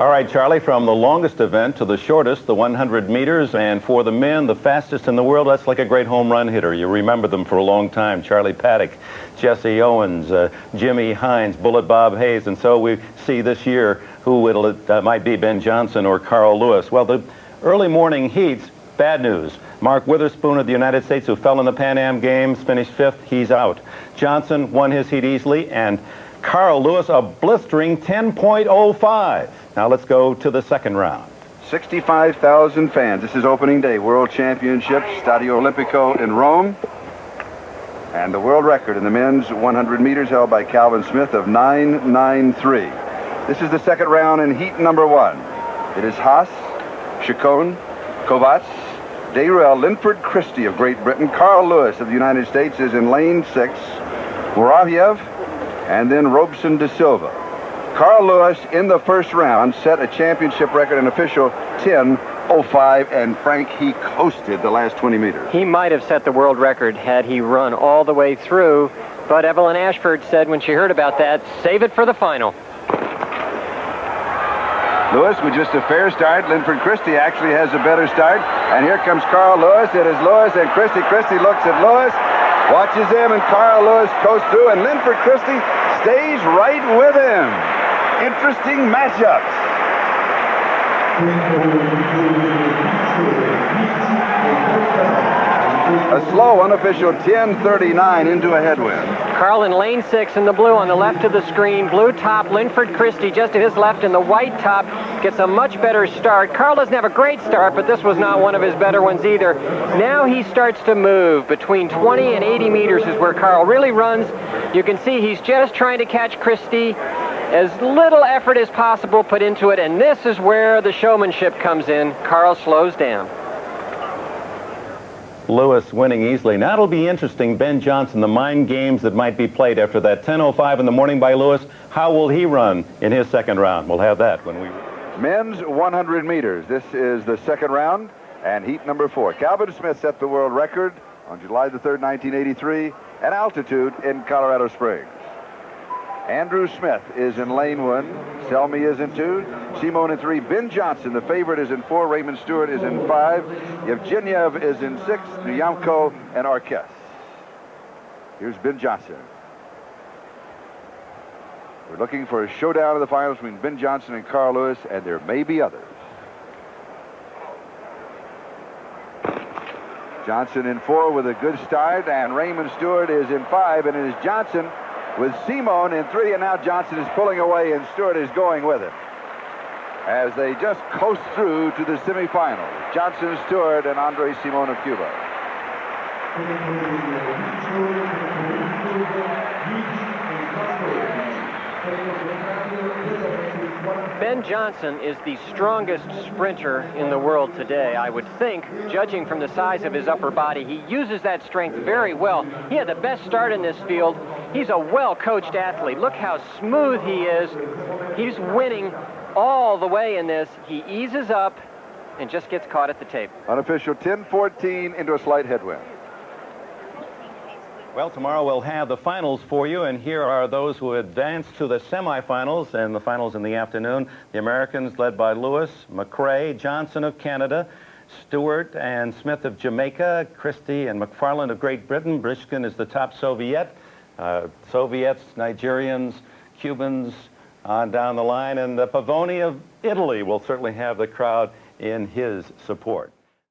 All right, Charlie, from the longest event to the shortest, the 100 meters, and for the men, the fastest in the world, that's like a great home run hitter. You remember them for a long time. Charlie Paddock, Jesse Owens, Jimmy Hines, Bullet Bob Hayes, and so we see this year who it might be, Ben Johnson or Carl Lewis. Well, the early morning heats, bad news. Mark Witherspoon of the United States, who fell in the Pan Am Games, finished 5th. He's out. Johnson won his heat easily, and Carl Lewis a blistering 10.05. Now let's go to the second round. 65,000 fans. This is opening day. World Championship, Stadio Olimpico in Rome. And the world record in the men's 100 meters held by Calvin Smith of 9.93. This is the second round in heat number 1. It is Haas, Chacón, Kovács, Desruelles, Linford Christie of Great Britain. Carl Lewis of the United States is in lane 6. Muravyov, and then Robson da Silva. Carl Lewis in the first round set a championship record, an official 10.05, and Frank, he coasted the last 20 meters. He might have set the world record had he run all the way through, but Evelyn Ashford said when she heard about that, save it for the final. Lewis with just a fair start. Linford Christie actually has a better start, and here comes Carl Lewis. It is Lewis and Christie. Christie looks at Lewis, watches him, and Carl Lewis coasts through, and Linford Christie stays right with him. Interesting matchups. A slow, unofficial 10.39 into a headwind. Carl in lane 6 in the blue on the left of the screen. Blue top, Linford Christie just to his left, and the white top gets a much better start. Carl doesn't have a great start, but this was not one of his better ones either. Now he starts to move. Between 20 and 80 meters is where Carl really runs. You can see he's just trying to catch Christie. As little effort as possible put into it, and this is where the showmanship comes in. Carl slows down. Lewis winning easily. Now it'll be interesting, Ben Johnson, the mind games that might be played after that 10.05 in the morning by Lewis. How will he run in his second round? We'll have that when we... Men's 100 meters. This is the second round and heat number 4. Calvin Smith set the world record on July the 3rd, 1983, at altitude in Colorado Springs. Andrew Smith is in lane 1. Selmi is in 2. Simón in 3. Ben Johnson, the favorite, is in 4. Raymond Stewart is in 5. Yevgenyev is in 6. Nwankwo and Arqués. Here's Ben Johnson. We're looking for a showdown in the finals between Ben Johnson and Carl Lewis, and there may be others. Johnson in 4 with a good start, and Raymond Stewart is in 5, and it is Johnson with Simón in 3, and now Johnson is pulling away, and Stewart is going with it as they just coast through to the semifinals. Johnson, Stewart, and Andrés Simón of Cuba. Ben Johnson is the strongest sprinter in the world today, I would think, judging from the size of his upper body. He uses that strength very well. He had the best start in this field. He's a well-coached athlete. Look how smooth he is. He's winning all the way in this. He eases up and just gets caught at the tape. Unofficial 10.14 into a slight headwind. Well, tomorrow we'll have the finals for you, and here are those who advanced to the semifinals and the finals in the afternoon. The Americans led by Lewis, McRae, Johnson of Canada, Stewart and Smith of Jamaica, Christie and McFarland of Great Britain. Brishkin is the top Soviet. Soviets, Nigerians, Cubans on down the line, and the Pavoni of Italy will certainly have the crowd in his support.